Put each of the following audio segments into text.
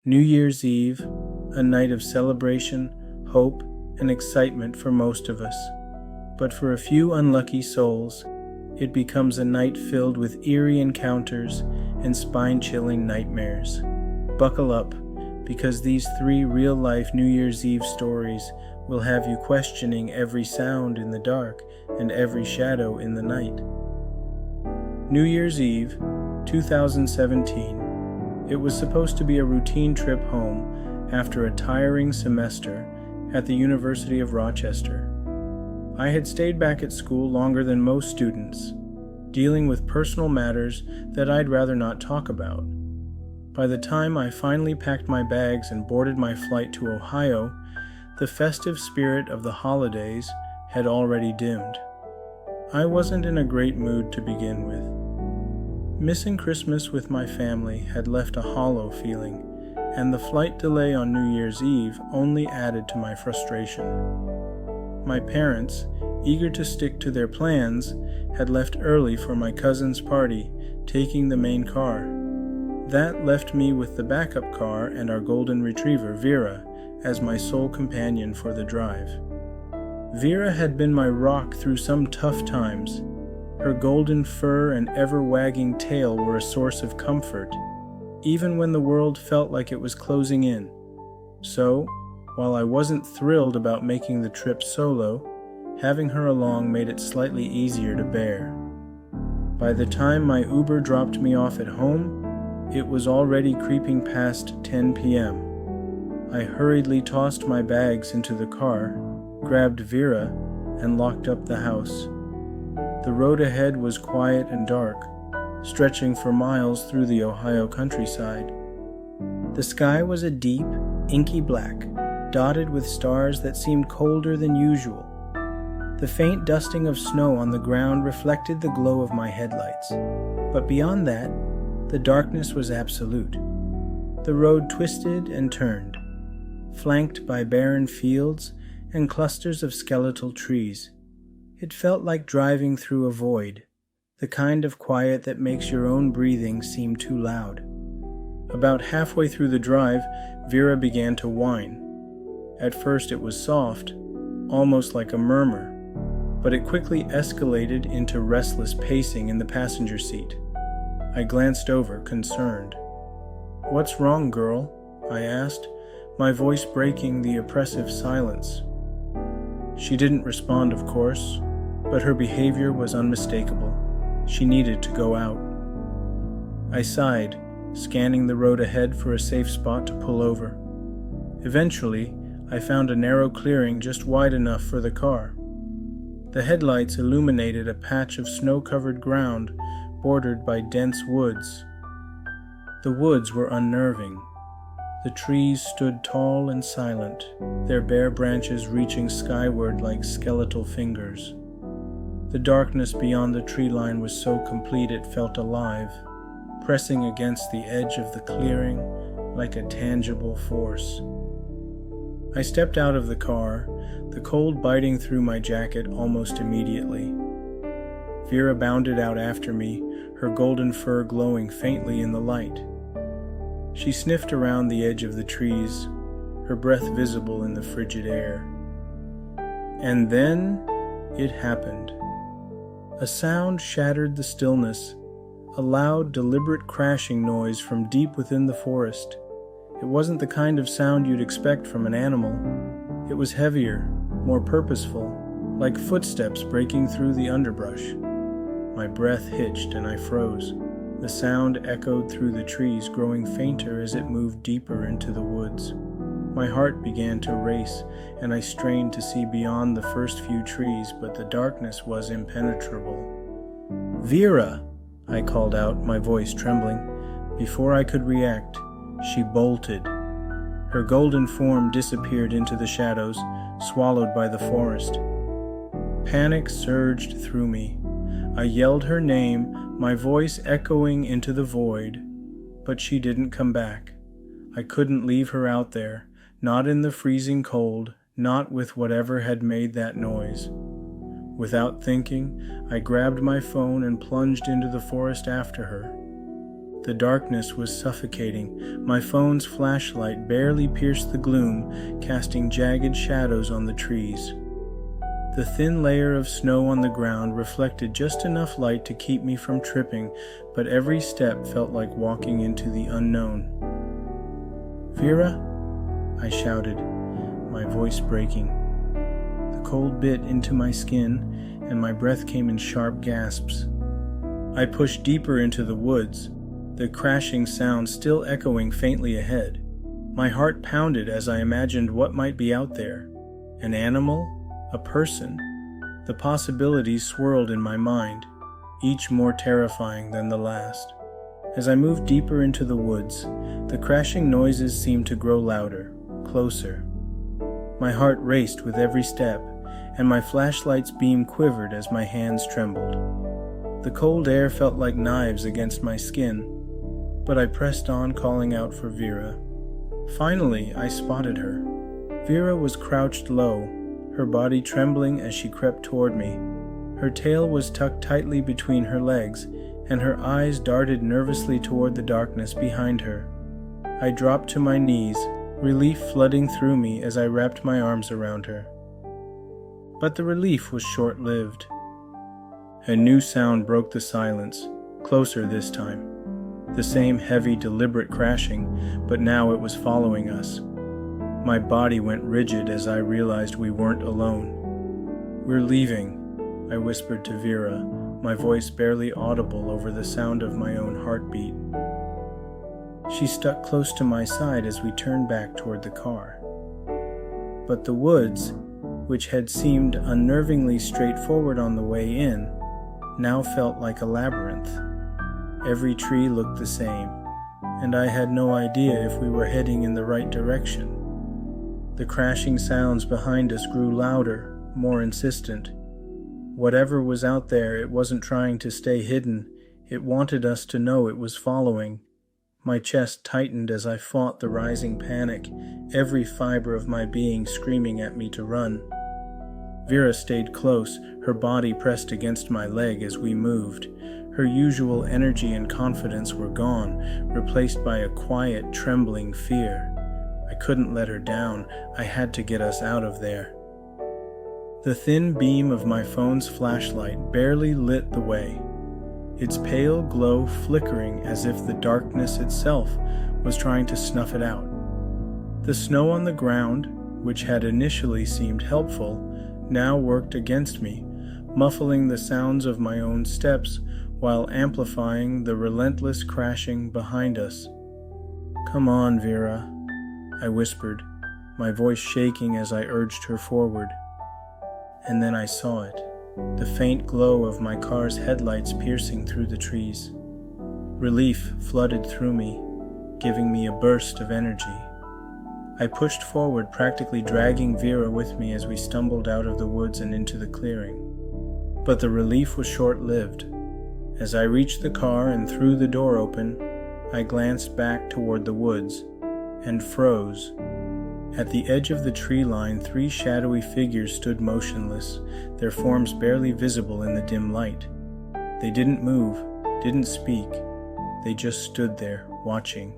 New Year's Eve, a night of celebration, hope, and excitement for most of us. But for a few unlucky souls, it becomes a night filled with eerie encounters and spine-chilling nightmares. Buckle up, because these 3 real-life New Year's Eve stories will have you questioning every sound in the dark and every shadow in the night. New Year's Eve, 2017. It was supposed to be a routine trip home after a tiring semester at the University of Rochester. I had stayed back at school longer than most students, dealing with personal matters that I'd rather not talk about. By the time I finally packed my bags and boarded my flight to Ohio, the festive spirit of the holidays had already dimmed. I wasn't in a great mood to begin with. Missing Christmas with my family had left a hollow feeling, and the flight delay on New Year's Eve only added to my frustration. My parents, eager to stick to their plans, had left early for my cousin's party, taking the main car. That left me with the backup car and our golden retriever, Vera, as my sole companion for the drive. Vera had been my rock through some tough times. Her golden fur and ever-wagging tail were a source of comfort, even when the world felt like it was closing in. So, while I wasn't thrilled about making the trip solo, having her along made it slightly easier to bear. By the time my Uber dropped me off at home, it was already creeping past 10 p.m. I hurriedly tossed my bags into the car, grabbed Vera, and locked up the house. The road ahead was quiet and dark, stretching for miles through the Ohio countryside. The sky was a deep, inky black, dotted with stars that seemed colder than usual. The faint dusting of snow on the ground reflected the glow of my headlights, but beyond that, the darkness was absolute. The road twisted and turned, flanked by barren fields and clusters of skeletal trees. It felt like driving through a void, the kind of quiet that makes your own breathing seem too loud. About halfway through the drive, Vera began to whine. At first it was soft, almost like a murmur, but it quickly escalated into restless pacing in the passenger seat. I glanced over, concerned. "What's wrong, girl?" I asked, my voice breaking the oppressive silence. She didn't respond, of course, but her behavior was unmistakable. She needed to go out. I sighed, scanning the road ahead for a safe spot to pull over. Eventually, I found a narrow clearing just wide enough for the car. The headlights illuminated a patch of snow-covered ground bordered by dense woods. The woods were unnerving. The trees stood tall and silent, their bare branches reaching skyward like skeletal fingers. The darkness beyond the tree line was so complete it felt alive, pressing against the edge of the clearing like a tangible force. I stepped out of the car, the cold biting through my jacket almost immediately. Vera bounded out after me, her golden fur glowing faintly in the light. She sniffed around the edge of the trees, her breath visible in the frigid air. And then it happened. A sound shattered the stillness, a loud, deliberate crashing noise from deep within the forest. It wasn't the kind of sound you'd expect from an animal. It was heavier, more purposeful, like footsteps breaking through the underbrush. My breath hitched and I froze. The sound echoed through the trees, growing fainter as it moved deeper into the woods. My heart began to race, and I strained to see beyond the first few trees, but the darkness was impenetrable. "Vera!" I called out, my voice trembling. Before I could react, she bolted. Her golden form disappeared into the shadows, swallowed by the forest. Panic surged through me. I yelled her name, my voice echoing into the void, but she didn't come back. I couldn't leave her out there, not in the freezing cold, not with whatever had made that noise. Without thinking, I grabbed my phone and plunged into the forest after her. The darkness was suffocating. My phone's flashlight barely pierced the gloom, casting jagged shadows on the trees. The thin layer of snow on the ground reflected just enough light to keep me from tripping, but every step felt like walking into the unknown. "Vera?" I shouted, my voice breaking. The cold bit into my skin, and my breath came in sharp gasps. I pushed deeper into the woods, the crashing sound still echoing faintly ahead. My heart pounded as I imagined what might be out there. An animal? A person? The possibilities swirled in my mind, each more terrifying than the last. As I moved deeper into the woods, the crashing noises seemed to grow louder, closer. My heart raced with every step, and my flashlight's beam quivered as my hands trembled. The cold air felt like knives against my skin, but I pressed on, calling out for Vera. Finally, I spotted her. Vera was crouched low, her body trembling as she crept toward me. Her tail was tucked tightly between her legs, and her eyes darted nervously toward the darkness behind her. I dropped to my knees, relief flooding through me as I wrapped my arms around her. But the relief was short-lived. A new sound broke the silence, closer this time. The same heavy, deliberate crashing, but now it was following us. My body went rigid as I realized we weren't alone. "We're leaving," I whispered to Vera, my voice barely audible over the sound of my own heartbeat. She stuck close to my side as we turned back toward the car. But the woods, which had seemed unnervingly straightforward on the way in, now felt like a labyrinth. Every tree looked the same, and I had no idea if we were heading in the right direction. The crashing sounds behind us grew louder, more insistent. Whatever was out there, it wasn't trying to stay hidden. It wanted us to know it was following. My chest tightened as I fought the rising panic, every fiber of my being screaming at me to run. Vera stayed close, her body pressed against my leg as we moved. Her usual energy and confidence were gone, replaced by a quiet, trembling fear. I couldn't let her down. I had to get us out of there. The thin beam of my phone's flashlight barely lit the way, its pale glow flickering as if the darkness itself was trying to snuff it out. The snow on the ground, which had initially seemed helpful, now worked against me, muffling the sounds of my own steps while amplifying the relentless crashing behind us. "Come on, Vera," I whispered, my voice shaking as I urged her forward. And then I saw it, the faint glow of my car's headlights piercing through the trees. Relief flooded through me, giving me a burst of energy. I pushed forward, practically dragging Vera with me as we stumbled out of the woods and into the clearing. But the relief was short-lived. As I reached the car and threw the door open, I glanced back toward the woods and froze. At the edge of the tree line, 3 shadowy figures stood motionless, their forms barely visible in the dim light. They didn't move, didn't speak. They just stood there, watching.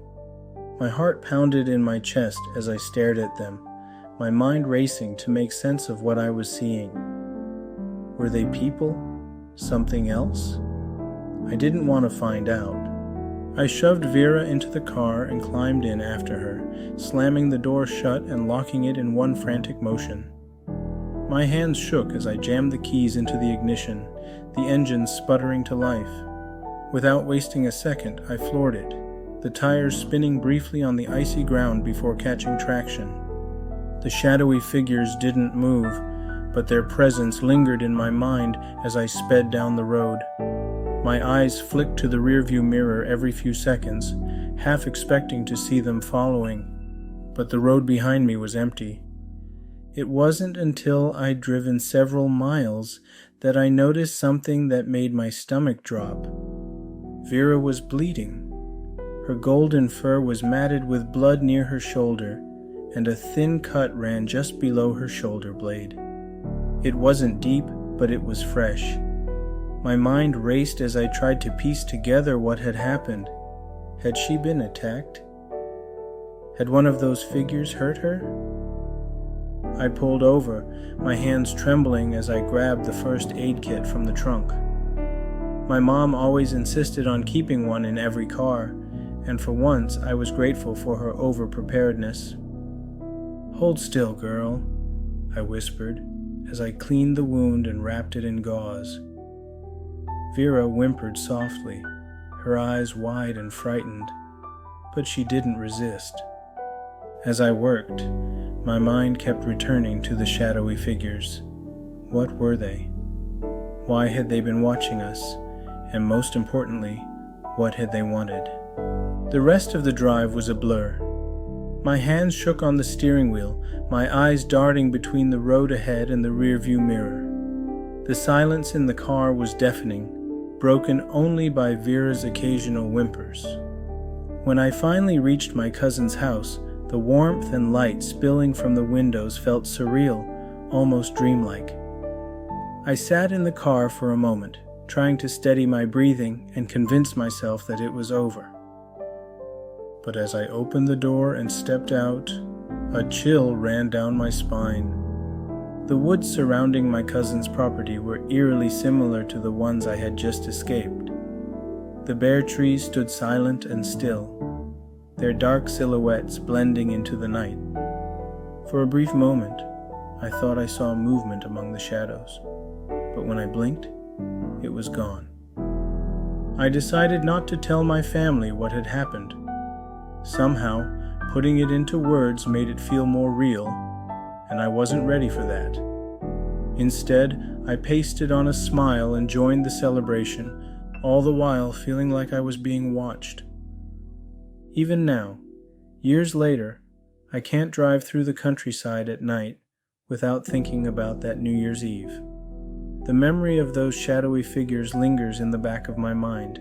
My heart pounded in my chest as I stared at them, my mind racing to make sense of what I was seeing. Were they people? Something else? I didn't want to find out. I shoved Vera into the car and climbed in after her, slamming the door shut and locking it in one frantic motion. My hands shook as I jammed the keys into the ignition, the engine sputtering to life. Without wasting a second, I floored it, the tires spinning briefly on the icy ground before catching traction. The shadowy figures didn't move, but their presence lingered in my mind as I sped down the road. My eyes flicked to the rearview mirror every few seconds, half expecting to see them following, but the road behind me was empty. It wasn't until I'd driven several miles that I noticed something that made my stomach drop. Vera was bleeding. Her golden fur was matted with blood near her shoulder, and a thin cut ran just below her shoulder blade. It wasn't deep, but it was fresh. My mind raced as I tried to piece together what had happened. Had she been attacked? Had one of those figures hurt her? I pulled over, my hands trembling as I grabbed the first aid kit from the trunk. My mom always insisted on keeping one in every car, and for once I was grateful for her over-preparedness. "Hold still, girl," I whispered as I cleaned the wound and wrapped it in gauze. Vera whimpered softly, her eyes wide and frightened, but she didn't resist. As I worked, my mind kept returning to the shadowy figures. What were they? Why had they been watching us? And most importantly, what had they wanted? The rest of the drive was a blur. My hands shook on the steering wheel, my eyes darting between the road ahead and the rearview mirror. The silence in the car was deafening, broken only by Vera's occasional whimpers. When I finally reached my cousin's house, the warmth and light spilling from the windows felt surreal, almost dreamlike. I sat in the car for a moment, trying to steady my breathing and convince myself that it was over. But as I opened the door and stepped out, a chill ran down my spine. The woods surrounding my cousin's property were eerily similar to the ones I had just escaped. The bare trees stood silent and still, their dark silhouettes blending into the night. For a brief moment, I thought I saw movement among the shadows, but when I blinked, it was gone. I decided not to tell my family what had happened. Somehow, putting it into words made it feel more real, and I wasn't ready for that. Instead, I pasted on a smile and joined the celebration, all the while feeling like I was being watched. Even now, years later, I can't drive through the countryside at night without thinking about that New Year's Eve. The memory of those shadowy figures lingers in the back of my mind,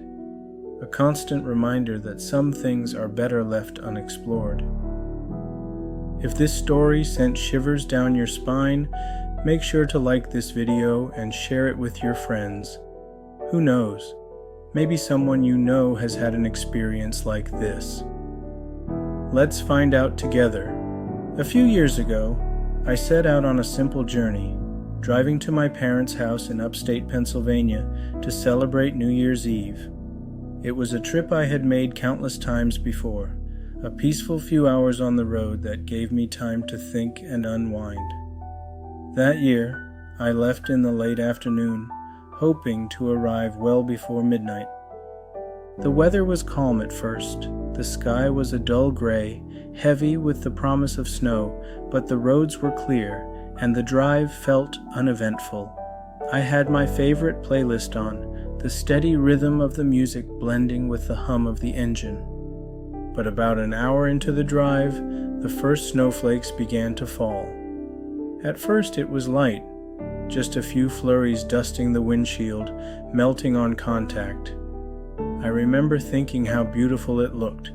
a constant reminder that some things are better left unexplored. If this story sent shivers down your spine, make sure to like this video and share it with your friends. Who knows, maybe someone you know has had an experience like this. Let's find out together. A few years ago, I set out on a simple journey, driving to my parents' house in upstate Pennsylvania to celebrate New Year's Eve. It was a trip I had made countless times before, a peaceful few hours on the road that gave me time to think and unwind. That year, I left in the late afternoon, hoping to arrive well before midnight. The weather was calm at first. The sky was a dull gray, heavy with the promise of snow, but the roads were clear, and the drive felt uneventful. I had my favorite playlist on, the steady rhythm of the music blending with the hum of the engine. But about an hour into the drive, the first snowflakes began to fall. At first it was light, just a few flurries dusting the windshield, melting on contact. I remember thinking how beautiful it looked,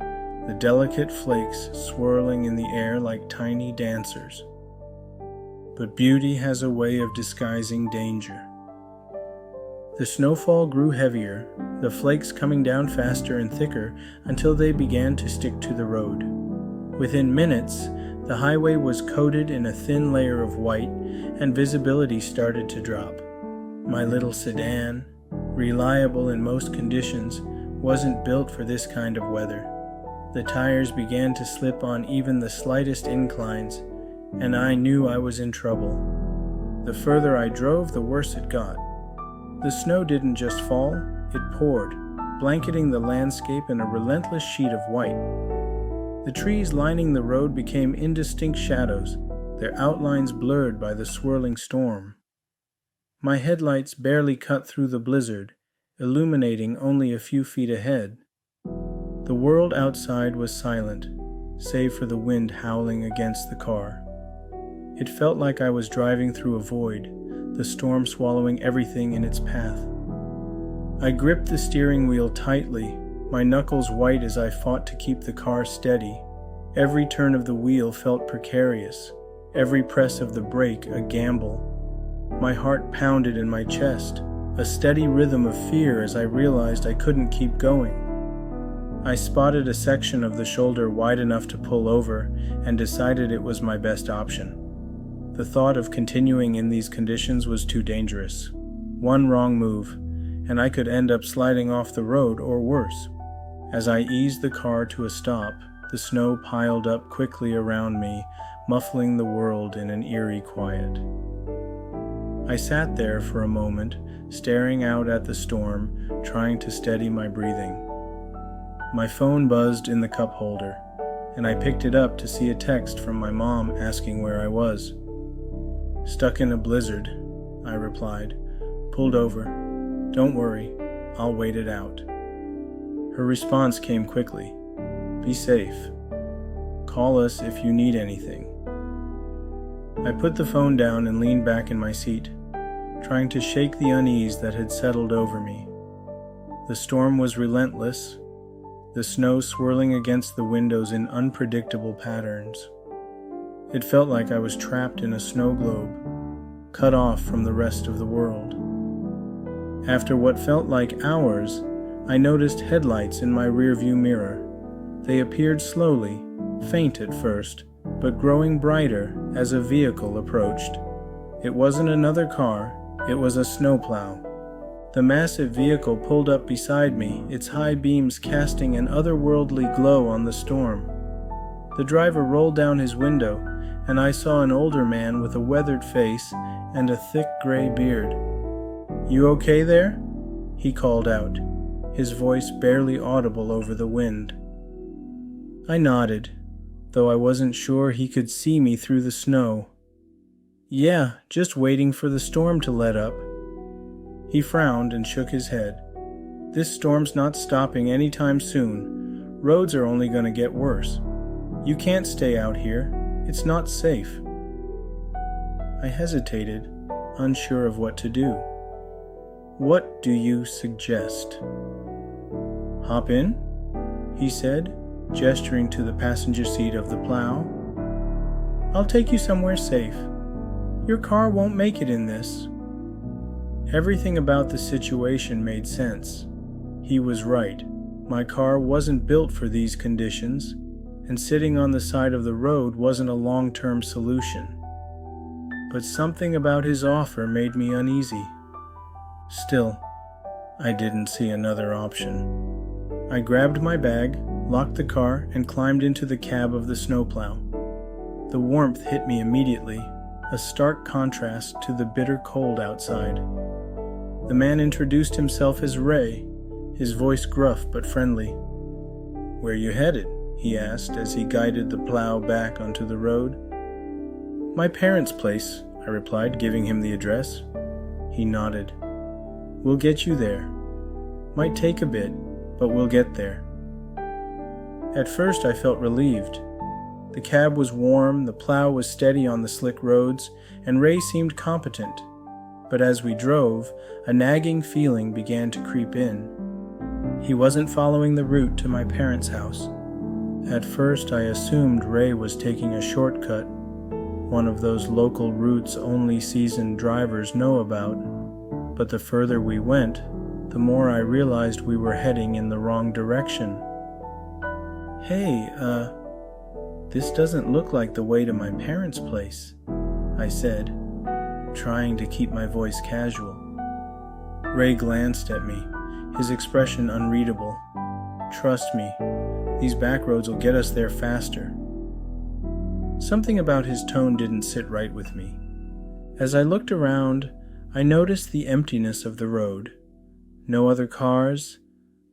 the delicate flakes swirling in the air like tiny dancers. But beauty has a way of disguising danger. The snowfall grew heavier, the flakes coming down faster and thicker until they began to stick to the road. Within minutes, the highway was coated in a thin layer of white, and visibility started to drop. My little sedan, reliable in most conditions, wasn't built for this kind of weather. The tires began to slip on even the slightest inclines, and I knew I was in trouble. The further I drove, the worse it got. The snow didn't just fall, it poured, blanketing the landscape in a relentless sheet of white. The trees lining the road became indistinct shadows, their outlines blurred by the swirling storm. My headlights barely cut through the blizzard, illuminating only a few feet ahead. The world outside was silent, save for the wind howling against the car. It felt like I was driving through a void, the storm swallowing everything in its path. I gripped the steering wheel tightly, my knuckles white as I fought to keep the car steady. Every turn of the wheel felt precarious, every press of the brake a gamble. My heart pounded in my chest, a steady rhythm of fear as I realized I couldn't keep going. I spotted a section of the shoulder wide enough to pull over and decided it was my best option. The thought of continuing in these conditions was too dangerous. One wrong move, and I could end up sliding off the road or worse. As I eased the car to a stop, the snow piled up quickly around me, muffling the world in an eerie quiet. I sat there for a moment, staring out at the storm, trying to steady my breathing. My phone buzzed in the cup holder, and I picked it up to see a text from my mom asking where I was. "Stuck in a blizzard," I replied. "Pulled over. Don't worry, I'll wait it out." Her response came quickly. "Be safe. Call us if you need anything." I put the phone down and leaned back in my seat, trying to shake the unease that had settled over me. The storm was relentless, the snow swirling against the windows in unpredictable patterns. It felt like I was trapped in a snow globe, cut off from the rest of the world. After what felt like hours, I noticed headlights in my rearview mirror. They appeared slowly, faint at first, but growing brighter as a vehicle approached. It wasn't another car, it was a snowplow. The massive vehicle pulled up beside me, its high beams casting an otherworldly glow on the storm. The driver rolled down his window, and I saw an older man with a weathered face and a thick gray beard. "You okay there?" he called out, his voice barely audible over the wind. I nodded, though I wasn't sure he could see me through the snow. "Yeah, just waiting for the storm to let up." He frowned and shook his head. "This storm's not stopping anytime soon. Roads are only going to get worse. You can't stay out here. It's not safe." I hesitated, unsure of what to do. "What do you suggest?" "Hop in," he said, gesturing to the passenger seat of the plow. "I'll take you somewhere safe. Your car won't make it in this." Everything about the situation made sense. He was right. My car wasn't built for these conditions, and sitting on the side of the road wasn't a long-term solution. But something about his offer made me uneasy. Still, I didn't see another option. I grabbed my bag, locked the car, and climbed into the cab of the snowplow. The warmth hit me immediately, a stark contrast to the bitter cold outside. The man introduced himself as Ray, his voice gruff but friendly. "Where you headed?" he asked as he guided the plow back onto the road. "My parents' place," I replied, giving him the address. He nodded. "We'll get you there. Might take a bit, but we'll get there." At first I felt relieved. The cab was warm, the plow was steady on the slick roads, and Ray seemed competent. But as we drove, a nagging feeling began to creep in. He wasn't following the route to my parents' house. At first I assumed Ray was taking a shortcut, one of those local routes only seasoned drivers know about. But the further we went, the more I realized we were heading in the wrong direction. "Hey, this doesn't look like the way to my parents' place," I said, trying to keep my voice casual. Ray glanced at me, his expression unreadable. "Trust me, these back roads will get us there faster." Something about his tone didn't sit right with me. As I looked around, I noticed the emptiness of the road. No other cars,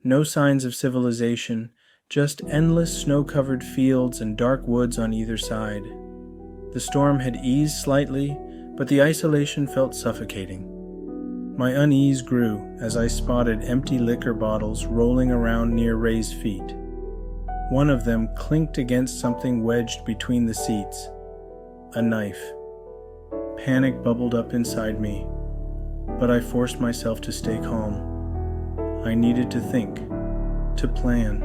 no signs of civilization, just endless snow-covered fields and dark woods on either side. The storm had eased slightly, but the isolation felt suffocating. My unease grew as I spotted empty liquor bottles rolling around near Ray's feet. One of them clinked against something wedged between the seats. A knife. Panic bubbled up inside me, but I forced myself to stay calm. I needed to think, to plan.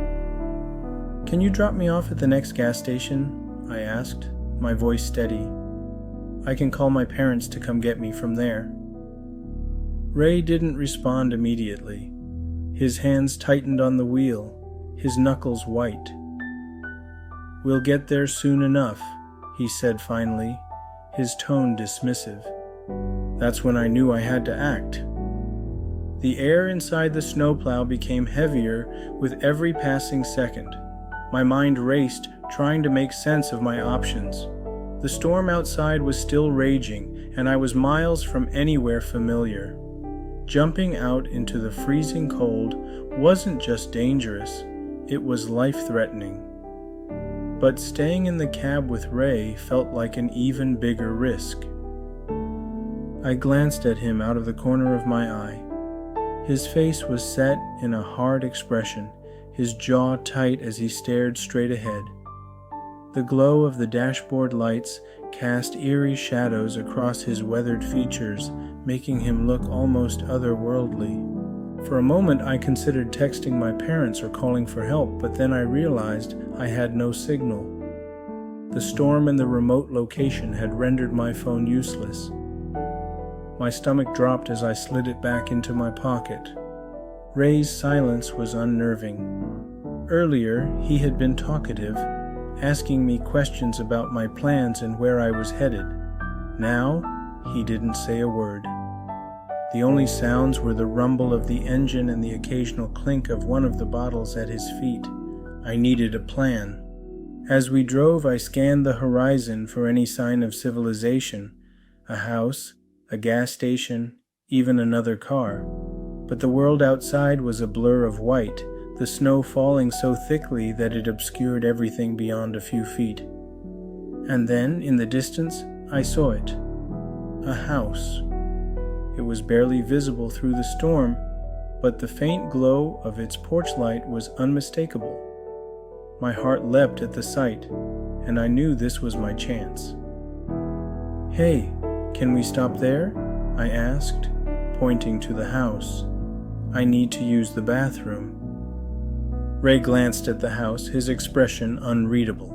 "Can you drop me off at the next gas station?" I asked, my voice steady. "I can call my parents to come get me from there." Ray didn't respond immediately. His hands tightened on the wheel, his knuckles white. "We'll get there soon enough," he said finally, his tone dismissive. That's when I knew I had to act. The air inside the snowplow became heavier with every passing second. My mind raced, trying to make sense of my options. The storm outside was still raging, and I was miles from anywhere familiar. Jumping out into the freezing cold wasn't just dangerous, it was life-threatening. But staying in the cab with Ray felt like an even bigger risk. I glanced at him out of the corner of my eye. His face was set in a hard expression, his jaw tight as he stared straight ahead. The glow of the dashboard lights cast eerie shadows across his weathered features, making him look almost otherworldly. For a moment I considered texting my parents or calling for help, but then I realized I had no signal. The storm and the remote location had rendered my phone useless. My stomach dropped as I slid it back into my pocket. Ray's silence was unnerving. Earlier, he had been talkative, asking me questions about my plans and where I was headed. Now, he didn't say a word. The only sounds were the rumble of the engine and the occasional clink of one of the bottles at his feet. I needed a plan. As we drove, I scanned the horizon for any sign of civilization, a house, a gas station, even another car. But the world outside was a blur of white, the snow falling so thickly that it obscured everything beyond a few feet. And then, in the distance, I saw it. A house. It was barely visible through the storm, but the faint glow of its porch light was unmistakable. My heart leapt at the sight, and I knew this was my chance. "Hey, can we stop there?" I asked, pointing to the house. "I need to use the bathroom." Ray glanced at the house, his expression unreadable.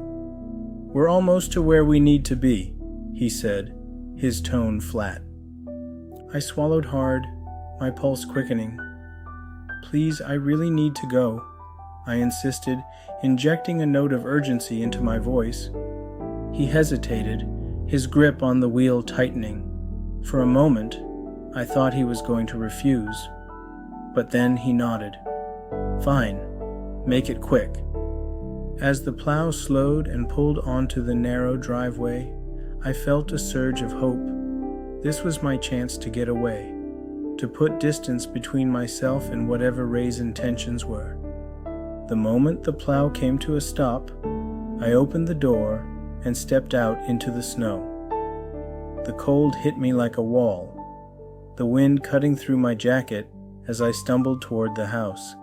"We're almost to where we need to be," he said, his tone flat. I swallowed hard, my pulse quickening. "Please, I really need to go," I insisted, injecting a note of urgency into my voice. He hesitated, his grip on the wheel tightening. For a moment, I thought he was going to refuse, but then he nodded. "Fine, make it quick." As the plow slowed and pulled onto the narrow driveway, I felt a surge of hope. This was my chance to get away, to put distance between myself and whatever Ray's intentions were. The moment the plow came to a stop, I opened the door and stepped out into the snow. The cold hit me like a wall, the wind cutting through my jacket as I stumbled toward the house.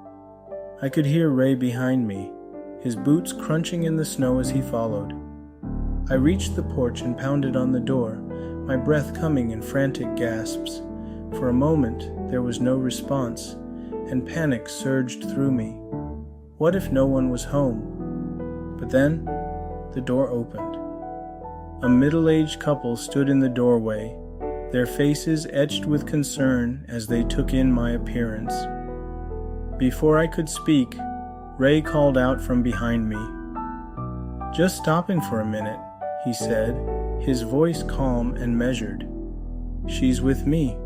I could hear Ray behind me, his boots crunching in the snow as he followed. I reached the porch and pounded on the door, my breath coming in frantic gasps. For a moment, there was no response, and panic surged through me. What if no one was home? But then, the door opened. A middle-aged couple stood in the doorway, their faces etched with concern as they took in my appearance. Before I could speak, Ray called out from behind me. "Just stopping for a minute," he said, his voice calm and measured. "She's with me."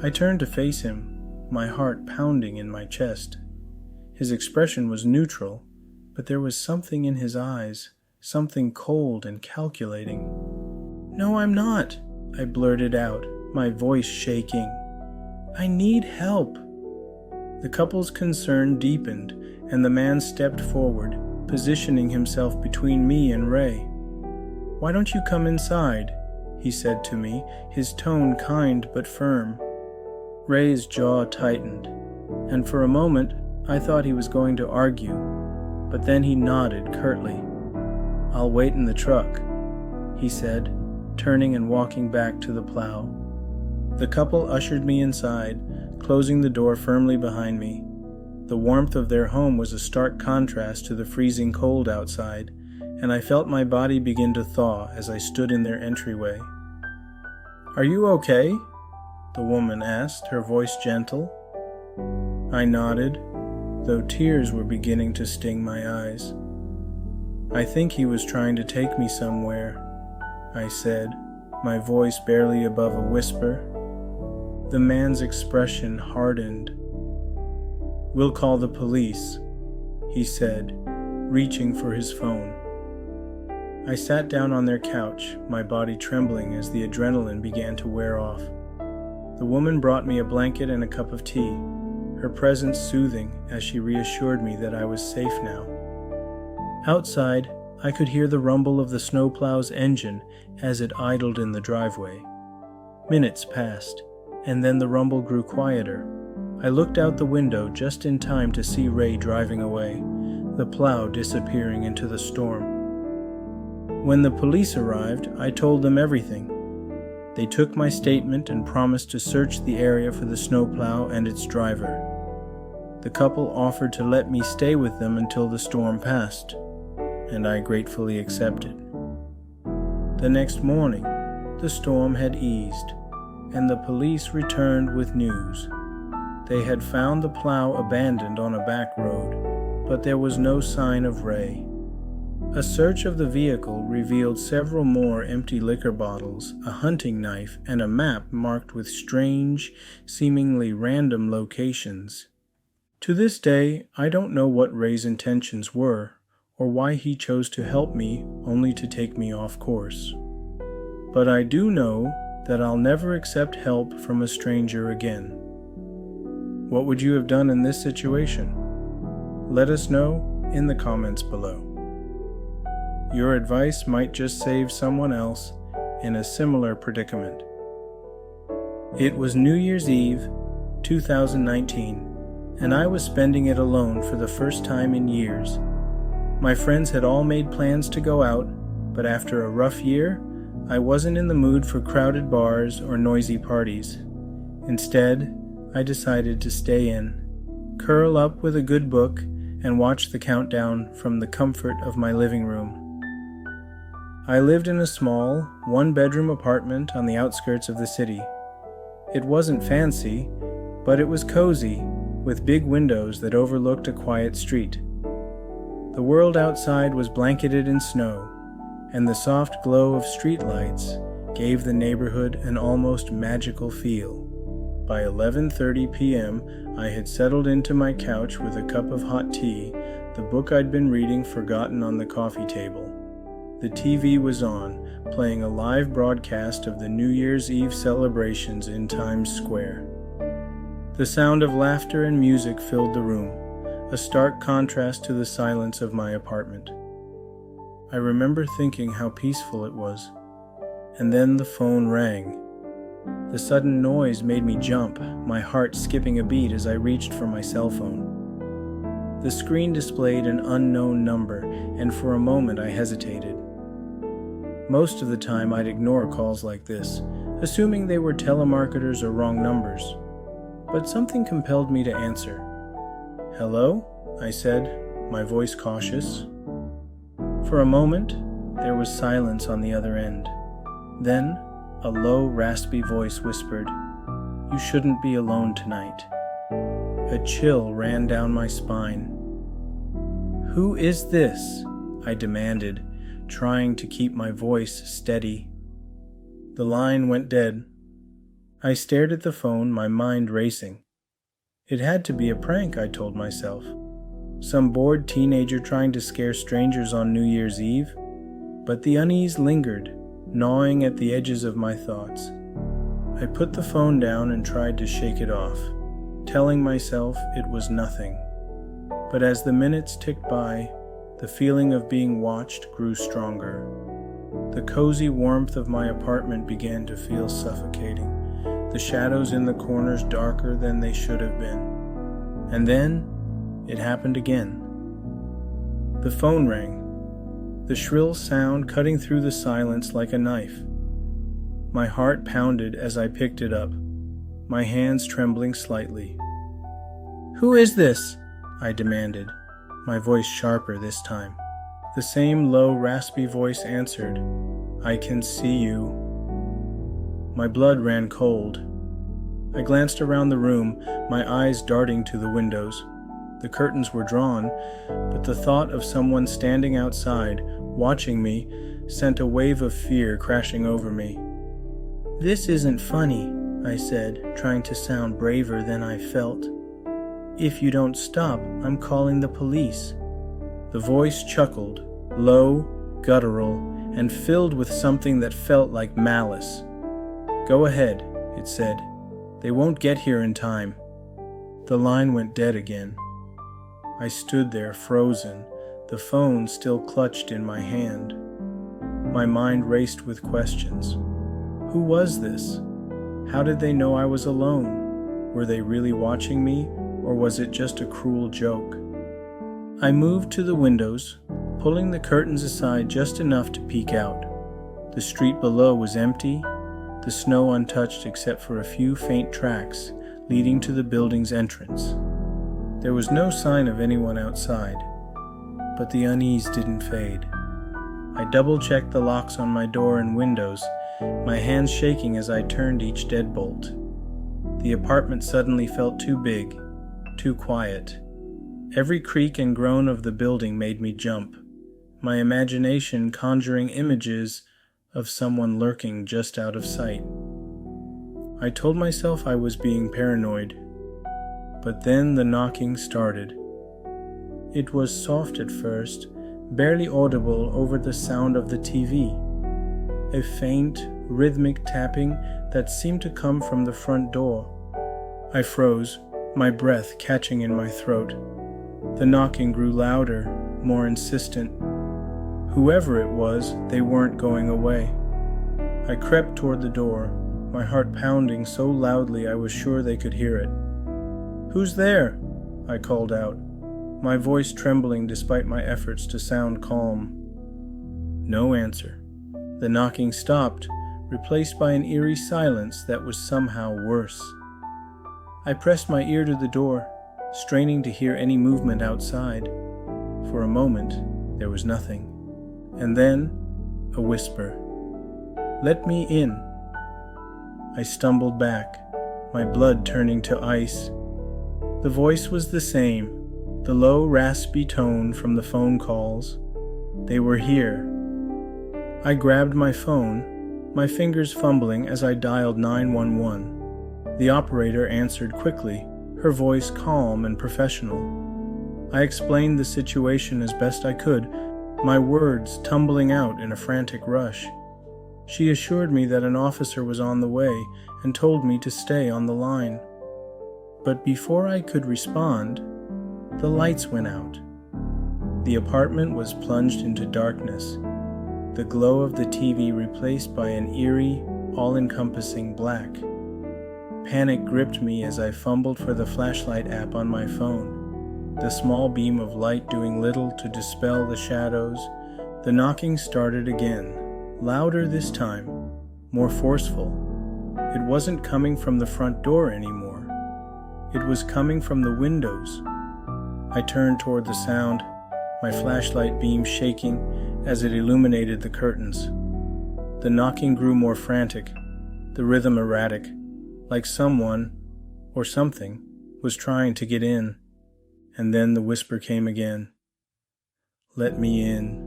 I turned to face him, my heart pounding in my chest. His expression was neutral, but there was something in his eyes, something cold and calculating. "No, I'm not," I blurted out, my voice shaking. "I need help." The couple's concern deepened, and the man stepped forward, positioning himself between me and Ray. "Why don't you come inside?" he said to me, his tone kind but firm. Ray's jaw tightened, and for a moment I thought he was going to argue, but then he nodded curtly. "I'll wait in the truck," he said, turning and walking back to the plow. The couple ushered me inside, closing the door firmly behind me. The warmth of their home was a stark contrast to the freezing cold outside, and I felt my body begin to thaw as I stood in their entryway. "Are you okay?" the woman asked, her voice gentle. I nodded, though tears were beginning to sting my eyes. "I think he was trying to take me somewhere," I said, my voice barely above a whisper. The man's expression hardened. "We'll call the police," he said, reaching for his phone. I sat down on their couch, my body trembling as the adrenaline began to wear off. The woman brought me a blanket and a cup of tea, her presence soothing as she reassured me that I was safe now. Outside, I could hear the rumble of the snowplow's engine as it idled in the driveway. Minutes passed, and then the rumble grew quieter. I looked out the window just in time to see Ray driving away, the plow disappearing into the storm. When the police arrived, I told them everything. They took my statement and promised to search the area for the snowplow and its driver. The couple offered to let me stay with them until the storm passed, and I gratefully accepted. The next morning, the storm had eased, and the police returned with news. They had found the plow abandoned on a back road, but there was no sign of Ray. A search of the vehicle revealed several more empty liquor bottles, a hunting knife, and a map marked with strange, seemingly random locations. To this day, I don't know what Ray's intentions were, or why he chose to help me only to take me off course. But I do know that I'll never accept help from a stranger again. What would you have done in this situation? Let us know in the comments below. Your advice might just save someone else in a similar predicament. It was New Year's Eve, 2019, and I was spending it alone for the first time in years. My friends had all made plans to go out, but after a rough year, I wasn't in the mood for crowded bars or noisy parties. Instead, I decided to stay in, curl up with a good book, and watch the countdown from the comfort of my living room. I lived in a small, one-bedroom apartment on the outskirts of the city. It wasn't fancy, but it was cozy, with big windows that overlooked a quiet street. The world outside was blanketed in snow, and the soft glow of streetlights gave the neighborhood an almost magical feel. By 11:30 p.m., I had settled into my couch with a cup of hot tea, the book I'd been reading forgotten on the coffee table. The TV was on, playing a live broadcast of the New Year's Eve celebrations in Times Square. The sound of laughter and music filled the room, a stark contrast to the silence of my apartment. I remember thinking how peaceful it was, and then the phone rang. The sudden noise made me jump, my heart skipping a beat as I reached for my cell phone. The screen displayed an unknown number, and for a moment I hesitated. Most of the time I'd ignore calls like this, assuming they were telemarketers or wrong numbers. But something compelled me to answer. "Hello?" I said, my voice cautious. For a moment, there was silence on the other end. Then, a low, raspy voice whispered, "You shouldn't be alone tonight." A chill ran down my spine. "Who is this?" I demanded, trying to keep my voice steady. The line went dead. I stared at the phone, my mind racing. It had to be a prank, I told myself. Some bored teenager trying to scare strangers on New Year's Eve. But the unease lingered, gnawing at the edges of my thoughts. I put the phone down and tried to shake it off, telling myself it was nothing. But as the minutes ticked by, the feeling of being watched grew stronger. The cozy warmth of my apartment began to feel suffocating, the shadows in the corners darker than they should have been. And then, it happened again. The phone rang, the shrill sound cutting through the silence like a knife. My heart pounded as I picked it up, my hands trembling slightly. "Who is this?" I demanded, my voice sharper this time. The same low, raspy voice answered, "I can see you." My blood ran cold. I glanced around the room, my eyes darting to the windows. The curtains were drawn, but the thought of someone standing outside, watching me, sent a wave of fear crashing over me. "This isn't funny," I said, trying to sound braver than I felt. "If you don't stop, I'm calling the police." The voice chuckled, low, guttural, and filled with something that felt like malice. "Go ahead," it said. "They won't get here in time." The line went dead again. I stood there frozen, the phone still clutched in my hand. My mind raced with questions. Who was this? How did they know I was alone? Were they really watching me, or was it just a cruel joke? I moved to the windows, pulling the curtains aside just enough to peek out. The street below was empty, the snow untouched except for a few faint tracks leading to the building's entrance. There was no sign of anyone outside, but the unease didn't fade. I double-checked the locks on my door and windows, my hands shaking as I turned each deadbolt. The apartment suddenly felt too big, too quiet. Every creak and groan of the building made me jump, my imagination conjuring images of someone lurking just out of sight. I told myself I was being paranoid, but then the knocking started. It was soft at first, barely audible over the sound of the TV. A faint, rhythmic tapping that seemed to come from the front door. I froze, my breath catching in my throat. The knocking grew louder, more insistent. Whoever it was, they weren't going away. I crept toward the door, my heart pounding so loudly I was sure they could hear it. "Who's there?" I called out, my voice trembling despite my efforts to sound calm. No answer. The knocking stopped, replaced by an eerie silence that was somehow worse. I pressed my ear to the door, straining to hear any movement outside. For a moment, there was nothing. And then, a whisper. "Let me in." I stumbled back, my blood turning to ice. The voice was the same, the low, raspy tone from the phone calls. They were here. I grabbed my phone, my fingers fumbling as I dialed 911. The operator answered quickly, her voice calm and professional. I explained the situation as best I could, my words tumbling out in a frantic rush. She assured me that an officer was on the way and told me to stay on the line. But before I could respond, the lights went out. The apartment was plunged into darkness, the glow of the TV replaced by an eerie, all-encompassing black. Panic gripped me as I fumbled for the flashlight app on my phone, the small beam of light doing little to dispel the shadows. The knocking started again, louder this time, more forceful. It wasn't coming from the front door anymore. It was coming from the windows. I turned toward the sound, my flashlight beam shaking as it illuminated the curtains. The knocking grew more frantic, the rhythm erratic, like someone, or something, was trying to get in. And then the whisper came again. "Let me in."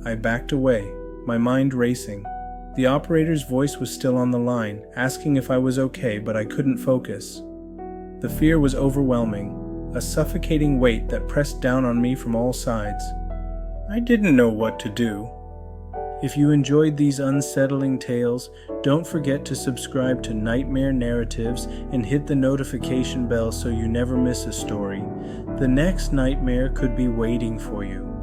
I backed away, my mind racing. The operator's voice was still on the line, asking if I was okay, but I couldn't focus. The fear was overwhelming, a suffocating weight that pressed down on me from all sides. I didn't know what to do. If you enjoyed these unsettling tales, don't forget to subscribe to Nightmare Narratives and hit the notification bell so you never miss a story. The next nightmare could be waiting for you.